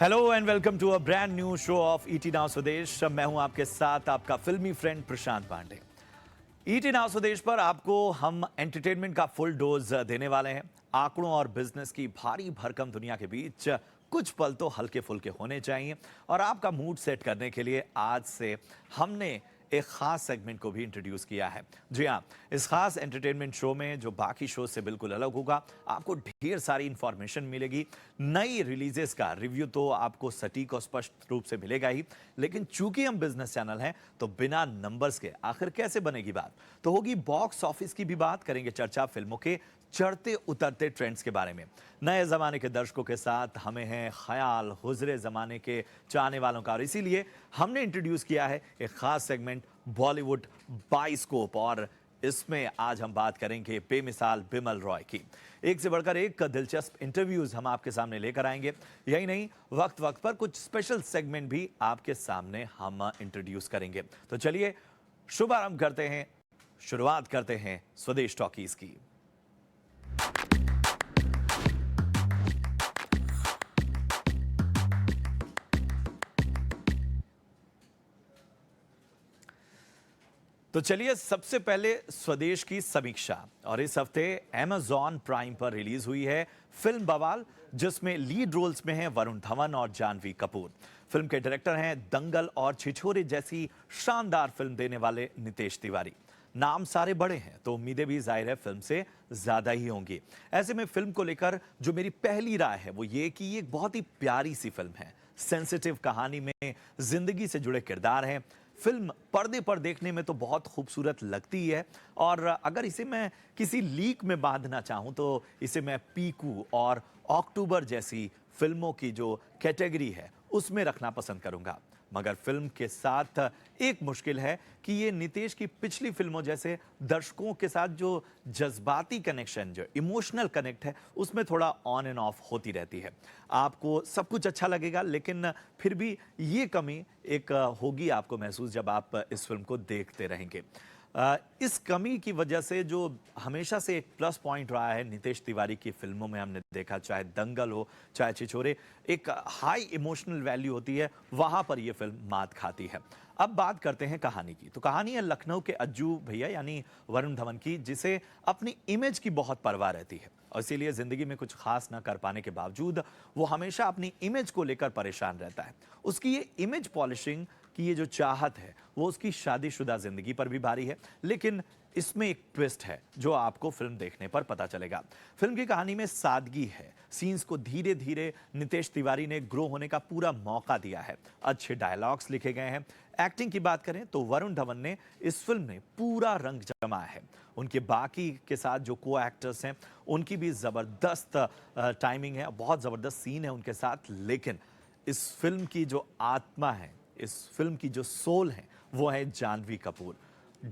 Hello and welcome to a brand new show of ET Now Swadesh. मैं हूं आपके साथ आपका फिल्मी friend Prashant Pandey. ET Now Swadesh पर आपको हम एंटरटेनमेंट का फुल डोज देने वाले हैं। आंकड़ों और बिजनेस की भारी भरकम दुनिया के बीच कुछ पल तो हल्के फुल्के होने चाहिए और आपका मूड सेट करने के लिए आज से हमने एक खास सेगमेंट को भी इंट्रोड्यूस किया है। जी हाँ, इस खास एंटरटेनमेंट शो में जो बाकी शो से बिल्कुल अलग होगा, आपको ढेर सारी इंफॉर्मेशन मिलेगी। नई रिलीजेस का रिव्यू तो आपको सटीक और स्पष्ट रूप से मिलेगा ही, लेकिन चूंकि हम बिजनेस चैनल हैं तो बिना नंबर्स के आखिर कैसे बनेगी बात। तो होगी बॉक्स ऑफिस की भी बात, करेंगे चर्चा फिल्मों के चढ़ते उतरते ट्रेंड्स के बारे में। नए जमाने के दर्शकों के साथ हमें है ख्याल हुजरे जमाने के चाहने वालों का, और इसीलिए हमने इंट्रोड्यूस किया है एक खास सेगमेंट बॉलीवुड बाइस्कोप। और इसमें आज हम बात करेंगे बेमिसाल बिमल रॉय की। एक से बढ़कर एक दिलचस्प इंटरव्यूज हम आपके सामने लेकर आएंगे। यही नहीं, वक्त वक्त पर कुछ स्पेशल सेगमेंट भी आपके सामने हम इंट्रोड्यूस करेंगे। तो चलिए शुभारंभ करते हैं, शुरुआत करते हैं स्वदेश टॉकीज की। तो चलिए सबसे पहले स्वदेश की समीक्षा। और इस हफ्ते Amazon प्राइम पर रिलीज हुई है फिल्म बवाल, जिसमें लीड रोल्स में हैं वरुण धवन और जानवी कपूर। फिल्म के डायरेक्टर हैं दंगल और छिछोरे जैसी शानदार फिल्म देने वाले नितेश तिवारी। नाम सारे बड़े हैं तो उम्मीदें भी जाहिर है फिल्म से ज्यादा ही होंगी। ऐसे में फिल्म को लेकर जो मेरी पहली राय है वो ये कि ये एक बहुत ही प्यारी सी फिल्म है। सेंसिटिव कहानी में जिंदगी से जुड़े किरदार हैं। फिल्म पर्दे पर देखने में तो बहुत खूबसूरत लगती है, और अगर इसे मैं किसी लीक में बांधना चाहूं तो इसे मैं पीकू और अक्टूबर जैसी फिल्मों की जो कैटेगरी है उसमें रखना पसंद करूंगा। मगर फिल्म के साथ एक मुश्किल है कि ये नितेश की पिछली फिल्मों जैसे दर्शकों के साथ जो जज्बाती कनेक्शन, जो इमोशनल कनेक्ट है, उसमें थोड़ा ऑन एंड ऑफ होती रहती है। आपको सब कुछ अच्छा लगेगा, लेकिन फिर भी ये कमी एक होगी आपको महसूस जब आप इस फिल्म को देखते रहेंगे। इस कमी की वजह से जो हमेशा से एक प्लस पॉइंट रहा है नितेश तिवारी की फिल्मों में, हमने देखा चाहे दंगल हो चाहे छिछोरे, एक हाई इमोशनल वैल्यू होती है, वहां पर यह फिल्म मात खाती है। अब बात करते हैं कहानी की। तो कहानी है लखनऊ के अज्जू भैया यानी वरुण धवन की, जिसे अपनी इमेज की बहुत परवाह रहती है और इसीलिए जिंदगी में कुछ खास ना कर पाने के बावजूद वो हमेशा अपनी इमेज को लेकर परेशान रहता है। उसकी ये इमेज पॉलिशिंग की ये जो चाहत है वो उसकी शादीशुदा जिंदगी पर भी भारी है। लेकिन इसमें एक ट्विस्ट है जो आपको फिल्म देखने पर पता चलेगा। फिल्म की कहानी में सादगी है। सीन्स को धीरे धीरे नितेश तिवारी ने ग्रो होने का पूरा मौका दिया है। अच्छे डायलॉग्स लिखे गए हैं। एक्टिंग की बात करें तो वरुण धवन ने इस फिल्म में पूरा रंग जमाया है। उनके बाकी के साथ जो को एक्टर्स हैं उनकी भी जबरदस्त टाइमिंग है, बहुत जबरदस्त सीन है उनके साथ। लेकिन इस फिल्म की जो आत्मा है, इस फिल्म की जो सोल है, वो है जानवी कपूर।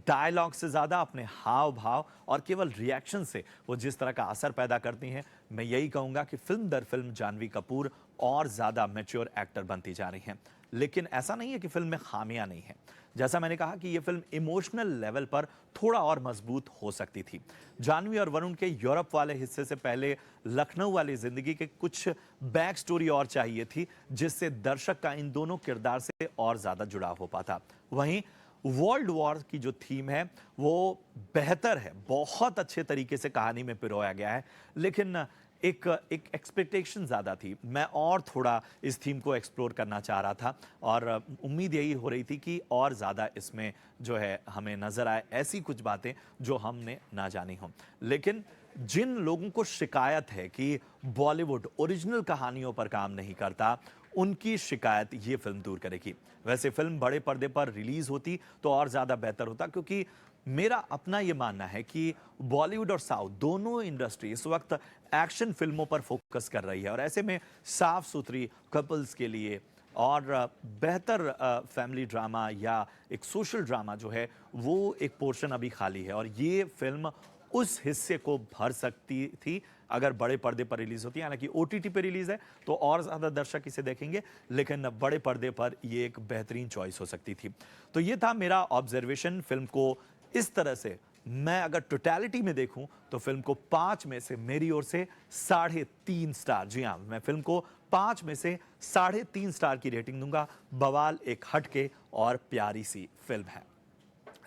डायलॉग से ज्यादा अपने हाव भाव और केवल रिएक्शन से वो जिस तरह का असर पैदा करती हैं, मैं यही कहूंगा कि फिल्म दर फिल्म जानवी कपूर और ज्यादा मैच्योर एक्टर बनती जा रही हैं। लेकिन ऐसा नहीं है कि फिल्म में खामियां नहीं है। जैसा मैंने कहा कि यह फिल्म इमोशनल लेवल पर थोड़ा और मजबूत हो सकती थी। जानवी और वरुण के यूरोप वाले हिस्से से पहले लखनऊ वाली जिंदगी के कुछ बैक स्टोरी और चाहिए थी, जिससे दर्शक का इन दोनों किरदार से और ज्यादा जुड़ाव हो पाता। वहीं वर्ल्ड वॉर की जो थीम है वो बेहतर है, बहुत अच्छे तरीके से कहानी में पिरोया गया है, लेकिन एक एक एक्सपेक्टेशन ज़्यादा थी। मैं और थोड़ा इस थीम को एक्सप्लोर करना चाह रहा था और उम्मीद यही हो रही थी कि और ज़्यादा इसमें जो है हमें नज़र आए ऐसी कुछ बातें जो हमने ना जानी हों। लेकिन जिन लोगों को शिकायत है कि बॉलीवुड ओरिजिनल कहानियों पर काम नहीं करता, उनकी शिकायत ये फिल्म दूर करेगी। वैसे फिल्म बड़े पर्दे पर रिलीज होती तो और ज़्यादा बेहतर होता, क्योंकि मेरा अपना ये मानना है कि बॉलीवुड और साउथ दोनों इंडस्ट्री इस वक्त एक्शन फिल्मों पर फोकस कर रही है, और ऐसे में साफ सुथरी कपल्स के लिए और बेहतर फैमिली ड्रामा या एक सोशल ड्रामा जो है वो एक पोर्शन अभी खाली है, और ये फिल्म उस हिस्से को भर सकती थी अगर बड़े पर्दे पर रिलीज होती है। हालांकि ओटीटी पे रिलीज है तो और ज्यादा दर्शक इसे देखेंगे, लेकिन बड़े पर्दे पर ये एक बेहतरीन चॉइस हो सकती थी। तो ये था मेरा ऑब्जर्वेशन। फिल्म को इस तरह से मैं अगर टोटलिटी में देखूं तो फिल्म को 5 में से मेरी ओर से 3.5 स्टार, जी हां, मैं फिल्म को 5 में से 3.5 स्टार की रेटिंग दूंगा। बवाल एक हटके और प्यारी सी फिल्म है।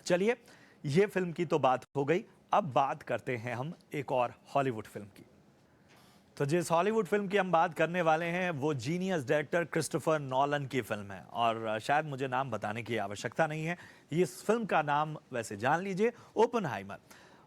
चलिए, ये फिल्म की तो बात हो गई, अब बात करते हैं हम एक और हॉलीवुड फिल्म की। तो जिस हॉलीवुड फिल्म की हम बात करने वाले हैं वो जीनियस डायरेक्टर क्रिस्टोफर नॉलन की फिल्म है, और शायद मुझे नाम बताने की आवश्यकता नहीं है। इस फिल्म का नाम वैसे जान लीजिए, ओपनहाइमर।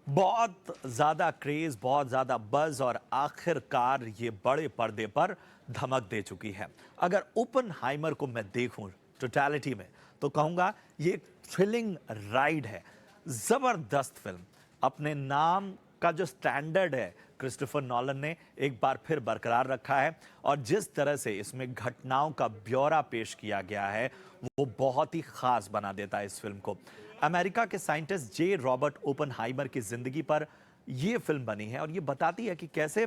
बहुत ज़्यादा क्रेज, बहुत ज़्यादा बज़, और आखिरकार ये बड़े पर्दे पर धमक दे चुकी है। अगर ओपनहाइमर को मैं देखूं टोटलिटी में तो कहूँगा ये एक थ्रिलिंग राइड है। ज़बरदस्त फिल्म, अपने नाम का जो स्टैंडर्ड है क्रिस्टोफर नॉलन ने एक बार फिर बरकरार रखा है, और जिस तरह से इसमें घटनाओं का ब्यौरा पेश किया गया है वो बहुत ही खास बना देता है इस फिल्म को। अमेरिका के साइंटिस्ट जे रॉबर्ट ओपनहाइमर की जिंदगी पर यह फिल्म बनी है, और ये बताती है कि कैसे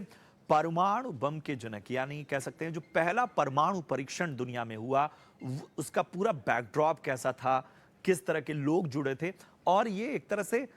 परमाणु बम के जनक, यानी कह सकते हैं जो पहला परमाणु परीक्षण दुनिया में हुआ, उसका पूरा बैकड्रॉप कैसा था, किस तरह के लोग जुड़े थे, और ये एक तरह से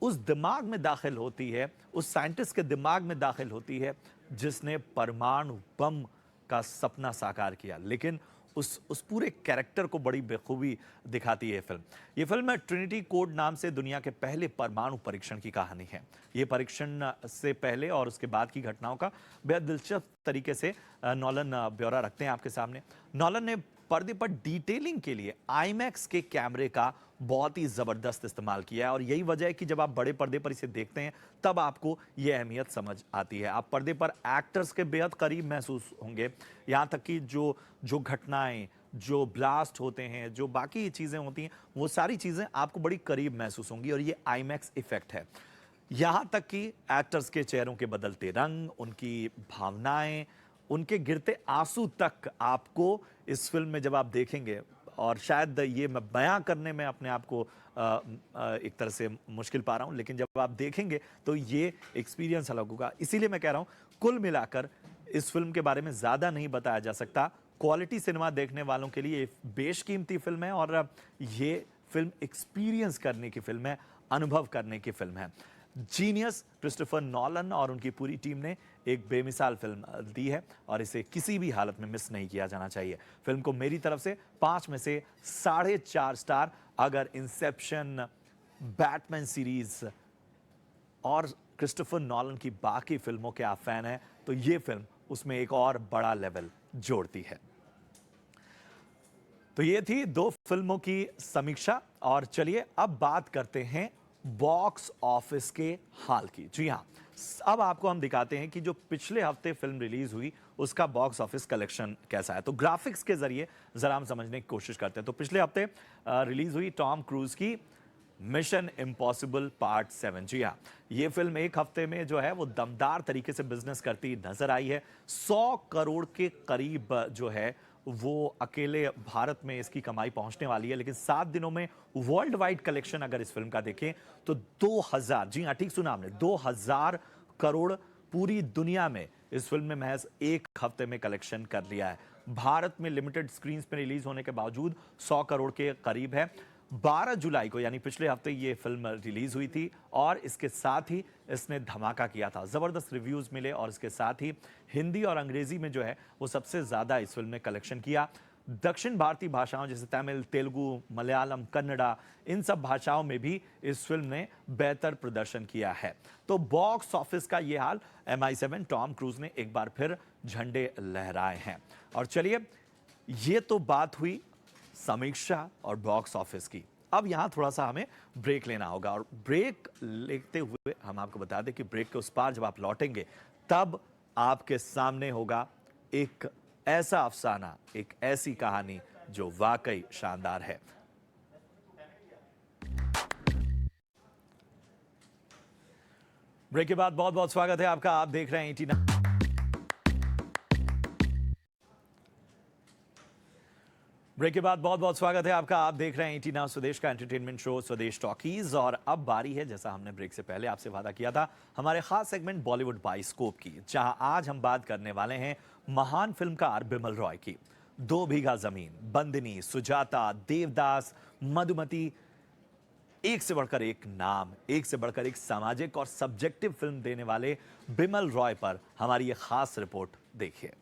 उस दिमाग में दाखिल होती है, उस साइंटिस्ट के दिमाग में दाखिल होती है जिसने परमाणु बम का सपना साकार किया। लेकिन उस पूरे कैरेक्टर को बड़ी बेखूबी दिखाती है फिल्म। ये फिल्म ट्रिनिटी कोड नाम से दुनिया के पहले परमाणु परीक्षण की कहानी है। ये परीक्षण से पहले और उसके बाद की घटनाओं का बेहद दिलचस्प तरीके से नॉलन ब्यौरा रखते हैं आपके सामने। नॉलन ने पर्दे पर डिटेलिंग के लिए आईमैक्स के कैमरे का बहुत ही जबरदस्त इस्तेमाल किया है, और यही वजह है कि जब आप बड़े पर्दे पर इसे देखते हैं तब आपको यह अहमियत समझ आती है। आप पर्दे पर एक्टर्स के बेहद करीब महसूस होंगे, यहाँ तक कि जो जो घटनाएं, जो ब्लास्ट होते हैं, जो बाकी चीजें होती हैं, वो सारी चीजें आपको बड़ी करीब महसूस होंगी, और ये आईमैक्स इफेक्ट है। यहाँ तक कि एक्टर्स के चेहरों के बदलते रंग, उनकी भावनाएं, उनके गिरते आंसू तक आपको इस फिल्म में जब आप देखेंगे, और शायद ये मैं बयां करने में अपने आप को एक तरह से मुश्किल पा रहा हूं, लेकिन जब आप देखेंगे तो ये एक्सपीरियंस अलग होगा। इसीलिए मैं कह रहा हूं, कुल मिलाकर इस फिल्म के बारे में ज्यादा नहीं बताया जा सकता। क्वालिटी सिनेमा देखने वालों के लिए बेशकीमती फिल्म है, और ये फिल्म एक्सपीरियंस करने की फिल्म है, अनुभव करने की फिल्म है। जीनियस क्रिस्टोफर नॉलन और उनकी पूरी टीम ने एक बेमिसाल फिल्म दी है, और इसे किसी भी हालत में मिस नहीं किया जाना चाहिए। फिल्म को मेरी तरफ से 5 में से 4.5 स्टार। अगर इंसेप्शन, बैटमैन सीरीज और क्रिस्टोफर नॉलन की बाकी फिल्मों के आप फैन हैं तो ये फिल्म उसमें एक और बड़ा लेवल जोड़ती है। तो ये थी 2 फिल्मों की समीक्षा, और चलिए अब बात करते हैं बॉक्स ऑफिस के हाल की। जी हां, अब आपको हम दिखाते हैं कि जो पिछले हफ्ते फिल्म रिलीज हुई उसका बॉक्स ऑफिस कलेक्शन कैसा है। तो ग्राफिक्स के जरिए जरा हम समझने की कोशिश करते हैं। तो पिछले हफ्ते रिलीज हुई टॉम क्रूज की मिशन इम्पॉसिबल पार्ट 7। जी हाँ, ये फिल्म एक हफ्ते में जो है वो दमदार तरीके से बिजनेस करती नजर आई है। 100 करोड़ के करीब जो है वो अकेले भारत में इसकी कमाई पहुंचने वाली है, लेकिन 7 दिनों में वर्ल्ड वाइड कलेक्शन अगर इस फिल्म का देखें तो 2000, जी हाँ ठीक सुना आपने, 2000 करोड़ पूरी दुनिया में इस फिल्म ने महज एक हफ्ते में कलेक्शन कर लिया है। भारत में लिमिटेड स्क्रीन पे रिलीज होने के बावजूद 100 करोड़ के करीब है। 12 जुलाई को यानी पिछले हफ्ते ये फिल्म रिलीज हुई थी, और इसके साथ ही इसने धमाका किया था। जबरदस्त रिव्यूज मिले, और इसके साथ ही हिंदी और अंग्रेजी में जो है वो सबसे ज्यादा इस फिल्म ने कलेक्शन किया। दक्षिण भारतीय भाषाओं जैसे तमिल, तेलुगु, मलयालम, कन्नड़ा, इन सब भाषाओं में भी इस फिल्म ने बेहतर प्रदर्शन किया है। तो बॉक्स ऑफिस का ये हाल, MI7 टॉम क्रूज ने एक बार फिर झंडे लहराए हैं। और चलिए, ये तो बात हुई समीक्षा और बॉक्स ऑफिस की। अब यहां थोड़ा सा हमें ब्रेक लेना होगा, और ब्रेक लेते हुए हम आपको बता दें कि ब्रेक के उस पार जब आप लौटेंगे तब आपके सामने होगा एक ऐसा अफसाना, एक ऐसी कहानी जो वाकई शानदार है। ब्रेक के बाद बहुत बहुत स्वागत है आपका। आप देख रहे हैं 89। ब्रेक के बाद बहुत बहुत स्वागत है आपका। आप देख रहे हैं 89 स्वदेश का एंटरटेनमेंट शो स्वदेश टॉकीज, और अब बारी है, जैसा हमने ब्रेक से पहले आपसे वादा किया था, हमारे खास सेगमेंट बॉलीवुड बाइस्कोप की, जहां आज हम बात करने वाले हैं महान फिल्मकार बिमल रॉय की। 2 बीघा जमीन, बंदिनी, सुजाता, देवदास, मधुमती, एक से बढ़कर एक नाम, एक से बढ़कर एक सामाजिक और सब्जेक्टिव फिल्म देने वाले बिमल रॉय पर हमारी ये खास रिपोर्ट देखिए।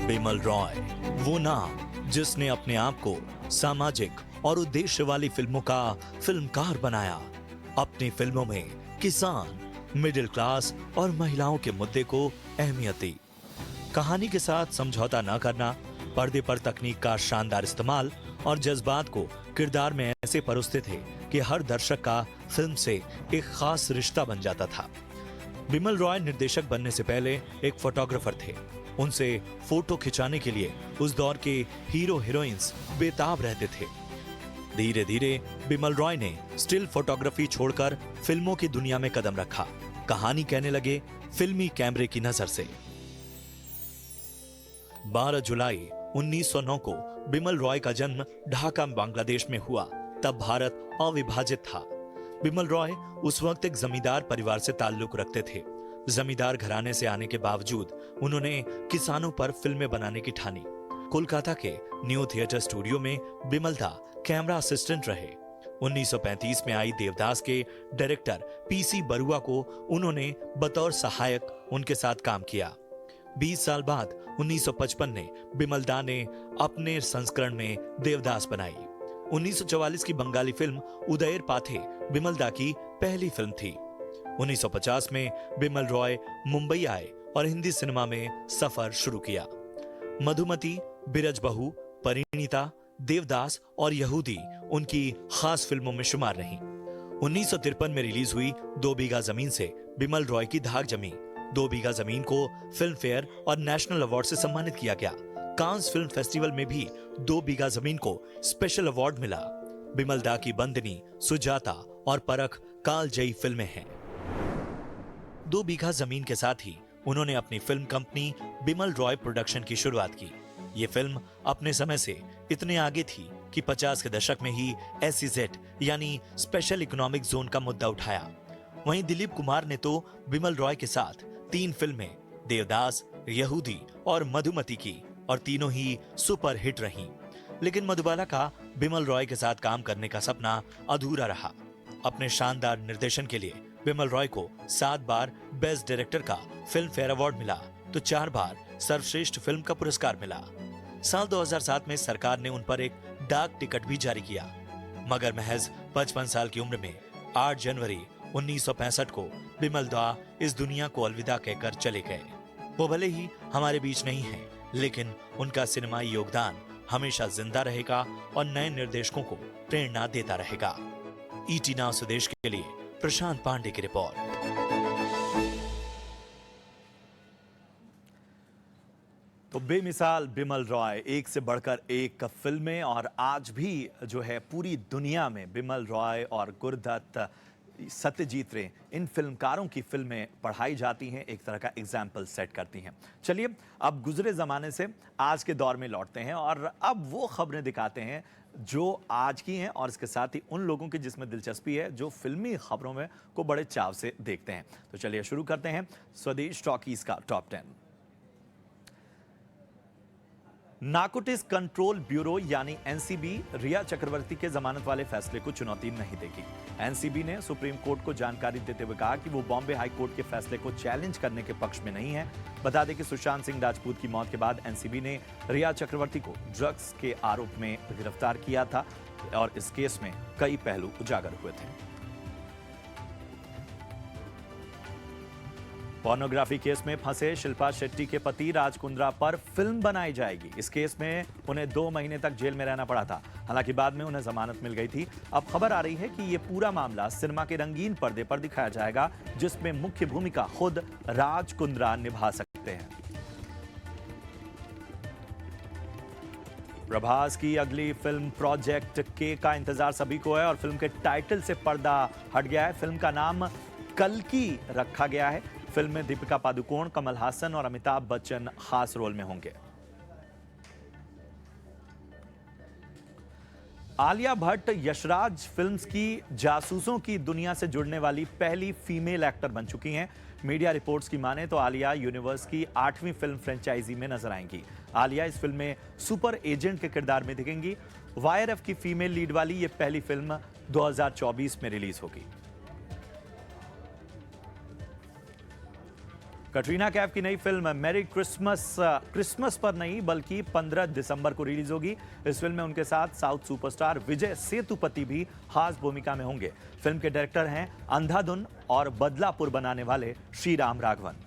बिमल रॉय, वो नाम जिसने अपने आप को सामाजिक और उद्देश्य वाली फिल्मों का फिल्मकार बनाया। अपनी फिल्मों में किसान, मिडिल क्लास और महिलाओं के मुद्दे को अहमियत दी। कहानी के साथ समझौता न करना, पर्दे पर तकनीक का शानदार इस्तेमाल और जज्बात को किरदार में ऐसे परोसते थे कि हर दर्शक का फिल्म से एक खास रिश्ता बन जाता था। बिमल रॉय निर्देशक बनने से पहले एक फोटोग्राफर थे। उनसे फोटो खिंचाने के लिए उस दौर के हीरो हीरोइंस बेताब रहते थे। धीरे धीरे बिमल रॉय ने स्टिल फोटोग्राफी छोड़कर फिल्मों की दुनिया में कदम रखा। कहानी कहने लगे फिल्मी कैमरे की नजर से। 12 जुलाई 1909 को बिमल रॉय का जन्म ढाका, बांग्लादेश में हुआ। तब भारत अविभाजित था। बिमल रॉय उस वक्त एक जमींदार परिवार से ताल्लुक रखते थे। जमींदार घराने से आने के बावजूद उन्होंने किसानों पर फिल्में बनाने की ठानी। कोलकाता के न्यू थिएटर स्टूडियो में बिमल दा कैमरा असिस्टेंट रहे। 1935 में आई देवदास के डायरेक्टर पीसी बरुआ को उन्होंने बतौर सहायक उनके साथ काम किया। 20 साल बाद 1955 में बिमल दा ने अपने संस्करण में देवदास बनाई। 1944 की बंगाली फिल्म उदयर पाथे बिमल दा की पहली फिल्म थी। 1950 में बिमल रॉय मुंबई आए और हिंदी सिनेमा में सफर शुरू किया। मधुमती, बिरज बहू, परिणीता, देवदास और यहूदी उनकी खास फिल्मों में शुमार रहीं। 1953 में रिलीज हुई 2 बीघा जमीन से बिमल रॉय की धाक जमी। 2 बीघा जमीन को फिल्म फेयर और नेशनल अवार्ड से सम्मानित किया गया। कांस फिल्म फेस्टिवल में भी 2 बीघा जमीन को स्पेशल अवार्ड मिला। बिमल दा की बंदनी, सुजाता और परख कालजयी फिल्में हैं। 2 बीघा जमीन के साथ ही उन्होंने अपनी film company Bimal Roy production की शुरुआत की। ये फिल्म अपने समय से इतने आगे थी कि 50 के दशक में ही SEZ यानी स्पेशल इकोनॉमिक जोन का मुद्दा उठाया। वहीं दिलीप कुमार ने तो बिमल रॉय के साथ 3 फिल्में देवदास, यहूदी और मधुमती की और तीनों ही सुपर हिट रहीं। लेकिन मधुबाला का बिमल रॉय के साथ काम करने का सपना अधूरा रहा। अपने शानदार निर्देशन के लिए बिमल रॉय को 7 बार बेस्ट डायरेक्टर का फिल्म फेयर अवार्ड मिला तो 4 बार सर्वश्रेष्ठ फिल्म का पुरस्कार मिला। साल 2007 में सरकार ने उन पर एक डाक टिकट भी जारी किया, मगर महज 55 साल की उम्र में 8 जनवरी 1965 को बिमल दा इस दुनिया को अलविदा कहकर चले गए। वो भले ही हमारे बीच नहीं है, लेकिन उनका सिनेमाई योगदान हमेशा जिंदा रहेगा और नए निर्देशकों को प्रेरणा देता रहेगा। ET नाउ स्वदेश के लिए प्रशांत पांडे की रिपोर्ट। तो बेमिसाल बिमल रॉय, एक से बढ़कर एक फिल्में, और आज भी जो है पूरी दुनिया में बिमल रॉय और गुरदत्त, सत्यजीत रे, इन फिल्मकारों की फिल्में पढ़ाई जाती हैं, एक तरह का एग्जाम्पल सेट करती हैं। चलिए अब गुजरे ज़माने से आज के दौर में लौटते हैं और अब वो खबरें दिखाते हैं जो आज की हैं, और इसके साथ ही उन लोगों की जिसमें दिलचस्पी है जो फिल्मी खबरों में को बड़े चाव से देखते हैं। तो चलिए शुरू करते हैं स्वदेश टॉकीज का टॉप 10। नारकोटिक्स कंट्रोल ब्यूरो यानी एनसीबी रिया चक्रवर्ती के जमानत वाले फैसले को चुनौती नहीं देगी। एनसीबी ने सुप्रीम कोर्ट को जानकारी देते हुए कहा कि वो बॉम्बे हाई कोर्ट के फैसले को चैलेंज करने के पक्ष में नहीं है। बता दें कि सुशांत सिंह राजपूत की मौत के बाद एनसीबी ने रिया चक्रवर्ती को ड्रग्स के आरोप में गिरफ्तार किया था और इस केस में कई पहलू उजागर हुए थे। पोर्नोग्राफी केस में फंसे शिल्पा शेट्टी के पति राज कुंद्रा पर फिल्म बनाई जाएगी। इस केस में उन्हें 2 महीने तक जेल में रहना पड़ा था, हालांकि बाद में उन्हें जमानत मिल गई थी। अब खबर आ रही है कि यह पूरा मामला सिनेमा के रंगीन पर्दे पर दिखाया जाएगा, जिसमें मुख्य भूमिका खुद राज कुंद्रा निभा सकते हैं। प्रभास की अगली फिल्म प्रोजेक्ट के का इंतजार सभी को है और फिल्म के टाइटल से पर्दा हट गया है। फिल्म का नाम कल्कि रखा गया है। फिल्म में दीपिका पादुकोण, कमल हासन और अमिताभ बच्चन खास रोल में होंगे। आलिया भट्ट यशराज फिल्म्स की जासूसों की दुनिया से जुड़ने वाली पहली फीमेल एक्टर बन चुकी हैं। मीडिया रिपोर्ट्स की माने तो आलिया यूनिवर्स की 8वीं फिल्म फ्रेंचाइजी में नजर आएंगी। आलिया इस फिल्म में सुपर एजेंट के किरदार में दिखेंगी। YRF की फीमेल लीड वाली यह पहली फिल्म 2024 में रिलीज होगी। कटरीना कैफ की नई फिल्म मेरी क्रिसमस पर नहीं बल्कि 15 दिसंबर को रिलीज होगी। इस फिल्म में उनके साथ साउथ सुपरस्टार विजय सेतुपति भी खास भूमिका में होंगे। फिल्म के डायरेक्टर हैं अंधाधुन और बदलापुर बनाने वाले Shriram Raghavan.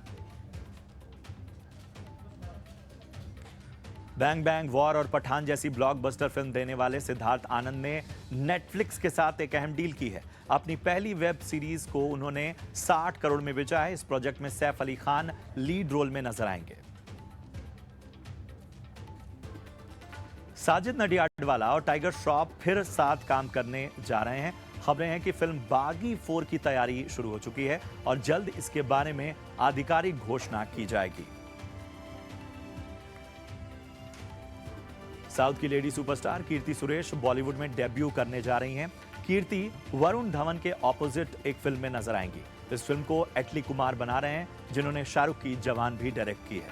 Bang bang, war और पठान जैसी ब्लॉकबस्टर फिल्म देने वाले सिद्धार्थ आनंद ने नेटफ्लिक्स के साथ एक अहम डील की है। अपनी पहली वेब सीरीज को उन्होंने 60 करोड़ में बेचा है। इस प्रोजेक्ट में सैफ अली खान लीड रोल में नजर आएंगे। साजिद नडियाडवाला और टाइगर श्रॉफ फिर साथ काम करने जा रहे हैं। खबरें हैं कि फिल्म बागी 4 की तैयारी शुरू हो चुकी है और जल्द इसके बारे में आधिकारिक घोषणा की जाएगी। साउथ की लेडी सुपरस्टार कीर्ति सुरेश बॉलीवुड में डेब्यू करने जा रही हैं। कीर्ति वरुण धवन के ऑपोजिट एक फिल्म में नजर आएंगी। इस फिल्म को एटली कुमार बना रहे हैं, जिन्होंने शाहरुख की जवान भी डायरेक्ट की है।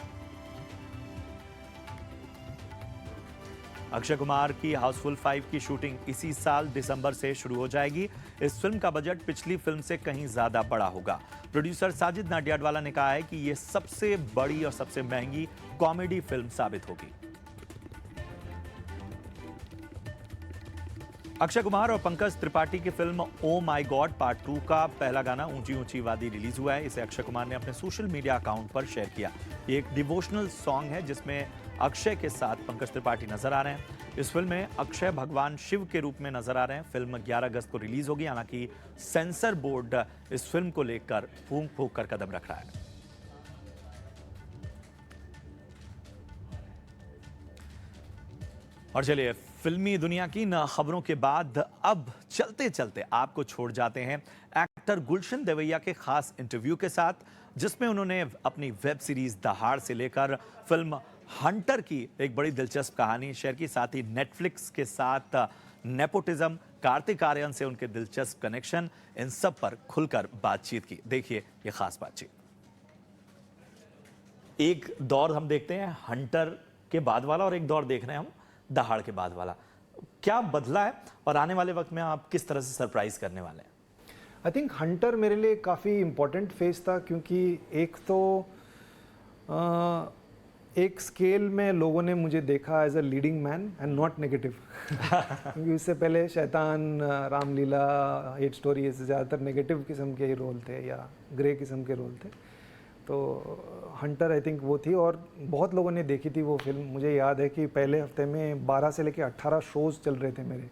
अक्षय कुमार की हाउसफुल 5 की शूटिंग इसी साल दिसंबर से शुरू हो जाएगी। इस फिल्म का बजट पिछली फिल्म से कहीं ज्यादा बड़ा होगा। प्रोड्यूसर साजिद नाडियाडवाला ने कहा है कि यह सबसे बड़ी और सबसे महंगी कॉमेडी फिल्म साबित होगी। अक्षय कुमार और पंकज त्रिपाठी की film oh my God part 2 का पहला गाना ऊंची ऊंची वादी रिलीज हुआ है। इसे अक्षय कुमार ने अपने सोशल मीडिया अकाउंट पर शेयर किया। ये एक डिवोशनल सॉन्ग है जिसमें अक्षय के साथ पंकज त्रिपाठी नजर आ रहे हैं। इस फिल्म में अक्षय भगवान शिव के रूप में नजर आ रहे हैं। फिल्म 11 अगस्त को रिलीज होगी। हालांकि सेंसर बोर्ड इस फिल्म को लेकर फूंक फूंक कर कदम रख रहा है। और चलिए फिल्मी दुनिया की इन खबरों के बाद अब चलते चलते आपको छोड़ जाते हैं एक्टर गुलशन देवैया के खास इंटरव्यू के साथ, जिसमें उन्होंने अपनी वेब सीरीज दहाड़ से लेकर फिल्म हंटर की एक बड़ी दिलचस्प कहानी शेयर की। साथ ही नेटफ्लिक्स के साथ नेपोटिज्म, कार्तिक आर्यन से उनके दिलचस्प कनेक्शन, इन सब पर खुलकर बातचीत की। देखिए ये खास बातचीत। एक दौर हम देखते हैं हंटर के बाद वाला और एक दौर देख रहे हैं हम दहाड़ के बाद वाला। क्या बदला है और आने वाले वक्त में आप किस तरह से सरप्राइज करने वाले हैं? आई थिंक हंटर मेरे लिए काफ़ी इम्पोर्टेंट फेज था, क्योंकि एक तो एक स्केल में लोगों ने मुझे देखा as a leading man and not negative. क्योंकि उससे पहले शैतान, रामलीला, हेट स्टोरी, ऐसे ज़्यादातर नेगेटिव किस्म के रोल थे या ग्रे किस्म के रोल थे। तो हंटर आई थिंक वो थी और बहुत लोगों ने देखी थी वो फिल्म। मुझे याद है कि पहले हफ्ते में 12 से लेकर 18 शोज़ चल रहे थे मेरे।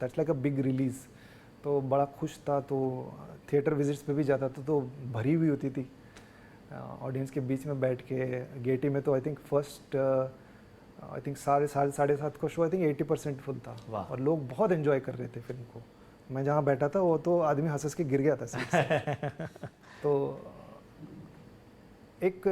That's like a big release. तो बड़ा खुश था। तो थिएटर विजिट्स पे भी जाता था तो भरी हुई होती थी ऑडियंस के बीच में बैठ के। गेटी में तो I think first I think 7:30 को शो आई थिंक 80% फुल था और लोग बहुत एंजॉय कर रहे थे फिल्म को। मैं जहाँ बैठा था वो तो आदमी हंस के गिर गया था सीट से। तो एक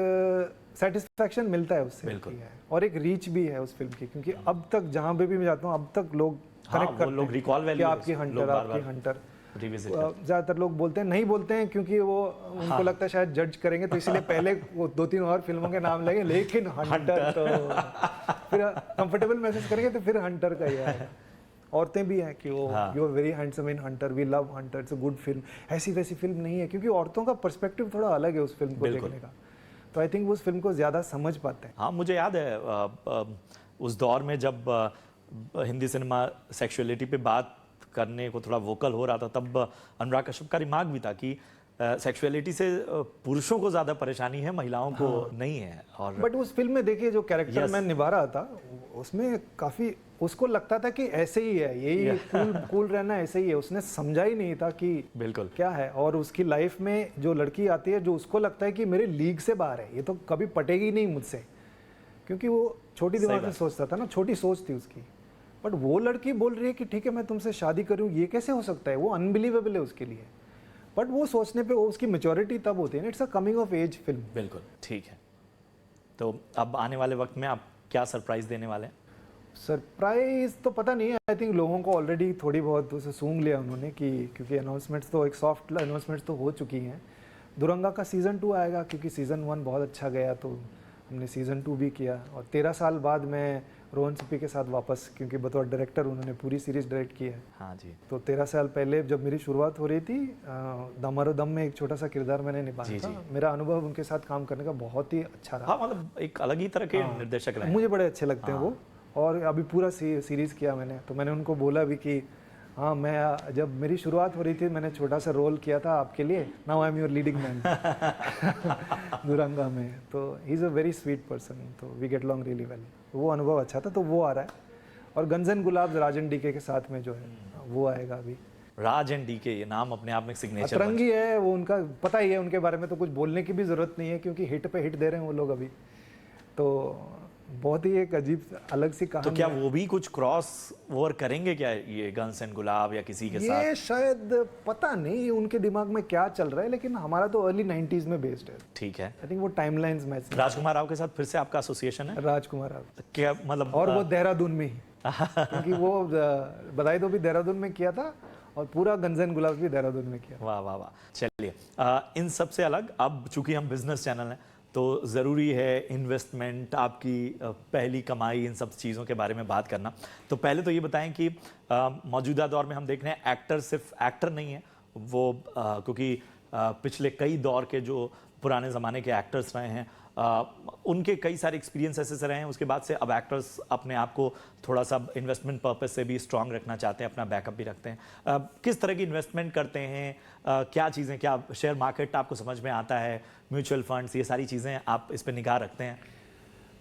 सेटिस्फैक्शन मिलता है उससे। बिल्कुल। और एक रीच भी है उस फिल्म की, क्योंकि अब तक जहाँ पे भी मैं जाता हूँ अब तक लोग कनेक्ट करते लोग रिकॉल वैल्यू आपकी हंटर, आपकी हंटर। रिविजिट ज़्यादातर लोग बोलते हैं, नहीं बोलते हैं क्योंकि वो उनको लगता है शायद जज करेंगे, तो इसलिए पहले वो 2-3 और फिल्मों के नाम लगे, लेकिन हंटर तो फिर कंफर्टेबल महसूस करेंगे तो फिर हंटर का ही है। औरतें भी हैं कि वो you are very handsome in Hunter, we love Hunter, it's a good film. ऐसी वैसी फिल्म नहीं है, क्योंकि औरतों का पर्सपेक्टिव थोड़ा अलग है उस फिल्म को देखने का। तो आई थिंक उस फिल्म को ज़्यादा समझ पाते हैं। हाँ, मुझे याद है उस दौर में जब हिंदी सिनेमा सेक्सुअलिटी पे बात करने को थोड़ा वोकल हो रहा था, तब अनुराग कश्यप का रिमार्क भी था कि सेक्सुअलिटी से पुरुषों को ज़्यादा परेशानी है, महिलाओं को नहीं है। और बट उस फिल्म में देखिए जो कैरेक्टर मैं निभा रहा था उसमें काफ़ी उसको लगता था कि ऐसे ही है, यही कूल रहना ऐसे ही है। उसने समझा ही नहीं था कि बिल्कुल क्या है। और उसकी लाइफ में जो लड़की आती है जो उसको लगता है कि मेरे लीग से बाहर है, ये तो कभी पटेगी नहीं मुझसे, क्योंकि वो छोटी दिमाग से सोचता था ना, छोटी सोच थी उसकी। बट वो लड़की बोल रही है कि ठीक है मैं तुमसे शादी करूँ, ये कैसे हो सकता है? वो अनबिलीवेबल है उसके लिए। बट वो सोचने पे उसकी मैच्योरिटी तब होती है ना। It's a coming of age film. बिल्कुल ठीक है। तो अब आने वाले वक्त में आप क्या सरप्राइज देने वाले हैं? सरप्राइज तो पता नहीं है। आई थिंक लोगों को ऑलरेडी थोड़ी बहुत उसे सूंघ लिया उन्होंने कि क्योंकि अनाउंसमेंट्स तो एक सॉफ्ट अनाउंसमेंट्स तो हो चुकी हैं। दुरंगा का सीज़न 2 आएगा, क्योंकि सीज़न 1 बहुत अच्छा गया तो हमने सीज़न 2 भी किया। और 13 साल बाद मैं रोहन सिप्पी के साथ वापस, क्योंकि बतौर डायरेक्टर उन्होंने पूरी सीरीज डायरेक्ट की है। हाँ जी तो 13 साल पहले जब मेरी शुरुआत हो रही थी, दमारो दम में एक छोटा सा किरदार मैंने निभाया जी, था। जी। मेरा अनुभव उनके साथ काम करने का बहुत ही अच्छा रहा। हाँ, मतलब एक अलग ही तरह के निर्देशक रहे। मुझे बड़े अच्छे लगते हैं वो। और अभी पूरा सीरीज़ किया मैंने, तो मैंने उनको बोला भी कि हाँ, मैं जब मेरी शुरुआत हो रही थी मैंने छोटा सा रोल किया था आपके लिए, now I am your leading man Duranga में। तो he is a very sweet person, तो we get long really well. वो अनुभव अच्छा था, तो वो आ रहा है। और गन्स एंड गुलाब्स राजन डीके के साथ में जो है वो आएगा अभी। राज एंड डीके, ये नाम अपने आप में सिग्नेचर। अतरंगी है वो, उनका पता ही है, उनके बारे में तो कुछ बोलने की भी ज़रूरत नहीं है, क्योंकि हिट पे हिट दे रहे हैं वो लोग अभी। तो बहुत ही एक अजीब अलग सी कहानी। तो क्या वो भी कुछ क्रॉस ओवर करेंगे क्या, ये गन्स एंड गुलाब या किसी के साथ? ये शायद पता नहीं उनके दिमाग में क्या चल रहा है, लेकिन हमारा तो अर्ली 90s में बेस्ड है। ठीक है। आई थिंक वो टाइमलाइंस मैच। राजकुमार राव के साथ फिर से आपका एसोसिएशन है? राजकुमार राव, क्या मतलब? और वो देहरादून में ही क्योंकि वो बधाई दो भी देहरादून में किया था, और पूरा गन्स एंड गुलाब भी देहरादून में किया। वाह वाह वाह। चलिए, इन सब से अलग, अब चूंकि हम बिजनेस चैनल हैं तो ज़रूरी है इन्वेस्टमेंट, आपकी पहली कमाई, इन सब चीज़ों के बारे में बात करना। तो पहले तो ये बताएं कि मौजूदा दौर में हम देख रहे हैं एक्टर सिर्फ एक्टर नहीं है वो, क्योंकि पिछले कई दौर के जो पुराने ज़माने के एक्टर्स रहे हैं, उनके कई सारे एक्सपीरियंस ऐसे रहे हैं, उसके बाद से अब एक्टर्स अपने आप को थोड़ा सा इन्वेस्टमेंट पर्पस से भी स्ट्रांग रखना चाहते हैं, अपना बैकअप भी रखते हैं। किस तरह की इन्वेस्टमेंट करते हैं, क्या चीज़ें, क्या शेयर मार्केट आपको समझ में आता है, म्यूचुअल फंड्स, ये सारी चीज़ें आप इस पर निगाह रखते हैं?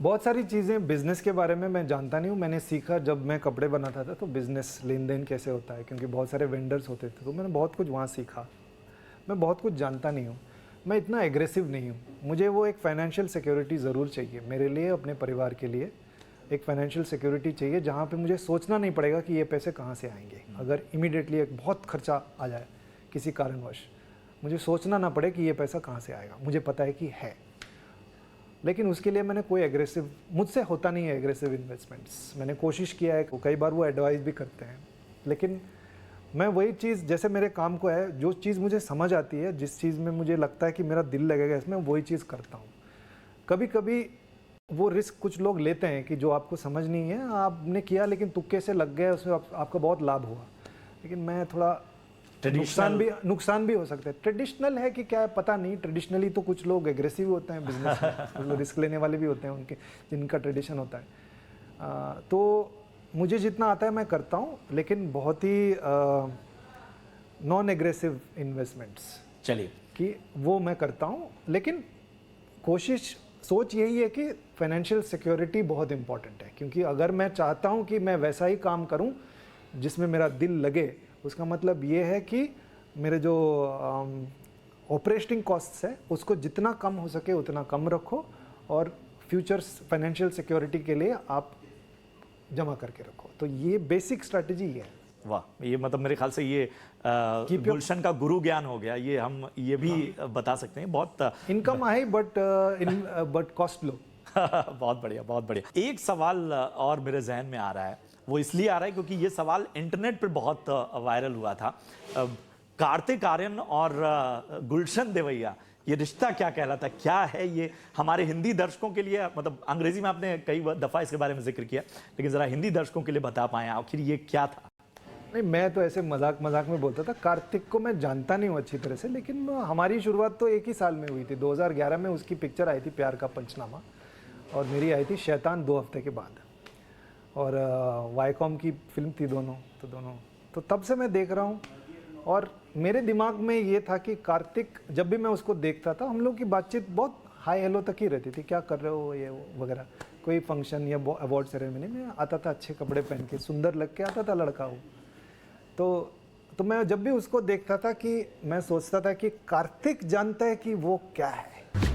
बहुत सारी चीज़ें बिज़नेस के बारे में मैं जानता नहीं हूँ। मैंने सीखा जब मैं कपड़े बनाता था, तो बिज़नेस लेन देन कैसे होता है, क्योंकि बहुत सारे वेंडर्स होते थे, तो मैंने बहुत कुछ वहाँ सीखा। मैं बहुत कुछ जानता नहीं हूँ, मैं इतना एग्रेसिव नहीं हूँ। मुझे वो एक फाइनेंशियल सिक्योरिटी ज़रूर चाहिए मेरे लिए, अपने परिवार के लिए। एक फाइनेंशियल सिक्योरिटी चाहिए जहाँ पे मुझे सोचना नहीं पड़ेगा कि ये पैसे कहाँ से आएंगे। अगर इमीडिएटली एक बहुत खर्चा आ जाए किसी कारणवश, मुझे सोचना ना पड़े कि ये पैसा कहाँ से आएगा, मुझे पता है कि है। लेकिन उसके लिए मैंने कोई एग्रेसिव, मुझसे होता नहीं है एग्रेसिव इन्वेस्टमेंट्स। मैंने कोशिश किया है, कई बार वो एडवाइस भी करते हैं, लेकिन मैं वही चीज़, जैसे मेरे काम को है, जो चीज़ मुझे समझ आती है, जिस चीज़ में मुझे लगता है कि मेरा दिल लगेगा इसमें, वही चीज़ करता हूँ। कभी कभी वो रिस्क कुछ लोग लेते हैं कि जो आपको समझ नहीं है, आपने किया लेकिन तुक्के से लग गया, उसमें आपका बहुत लाभ हुआ। लेकिन मैं थोड़ा नुकसान भी हो सकता है। ट्रेडिशनल है कि क्या है पता नहीं, ट्रेडिशनली तो कुछ लोग एग्रेसिव होते हैं बिजनेस में, रिस्क लेने वाले भी होते हैं उनके, जिनका ट्रेडिशन होता है। तो मुझे जितना आता है मैं करता हूँ, लेकिन बहुत ही नॉन एग्रेसिव इन्वेस्टमेंट्स, चलिए, कि वो मैं करता हूँ। लेकिन सोच यही है कि फाइनेंशियल सिक्योरिटी बहुत इंपॉर्टेंट है, क्योंकि अगर मैं चाहता हूँ कि मैं वैसा ही काम करूँ जिसमें मेरा दिल लगे, उसका मतलब ये है कि मेरे जो ऑपरेटिंग कॉस्ट्स है उसको जितना कम हो सके उतना कम रखो, और फ्यूचर फाइनेंशियल सिक्योरिटी के लिए आप जमा करके रखो। तो ये बेसिक स्ट्रैटेजी है। वाह, ये मतलब मेरे ख्याल से ये गुलशन का गुरु ज्ञान हो गया, ये हम ये भी बता सकते हैं। बहुत income high but cost low. बहुत बढ़िया, बहुत बढ़िया। एक सवाल और मेरे जहन में आ रहा है, वो इसलिए आ रहा है क्योंकि ये सवाल इंटरनेट पर बहुत वायरल हुआ था। कार्तिक आर्यन और गुलशन देवैया, ये रिश्ता क्या कहलाता है, क्या है ये हमारे हिंदी दर्शकों के लिए? मतलब अंग्रेजी में आपने कई दफ़ा इसके बारे में जिक्र किया, लेकिन ज़रा हिंदी दर्शकों के लिए बता पाएं आखिर ये क्या था? नहीं, मैं तो ऐसे मजाक में बोलता था। कार्तिक को मैं जानता नहीं हूँ अच्छी तरह से, लेकिन हमारी शुरुआत तो एक ही साल में हुई थी। 2011 में उसकी पिक्चर आई थी प्यार का पंचनामा, और मेरी आई थी शैतान 2 हफ्ते के बाद। और वाईकॉम की फिल्म थी दोनों। तो तब से मैं देख रहा हूँ, और मेरे दिमाग में ये था कि कार्तिक, जब भी मैं उसको देखता था, हम लोग की बातचीत बहुत हाई हेलो तक ही रहती थी, क्या कर रहे हो ये वो वगैरह। कोई फंक्शन या अवार्ड सेरेमनी में आता था, अच्छे कपड़े पहन के, सुंदर लग के आता था लड़का वो। तो मैं जब भी उसको देखता था कि मैं सोचता था कि कार्तिक जानता है कि वो क्या है।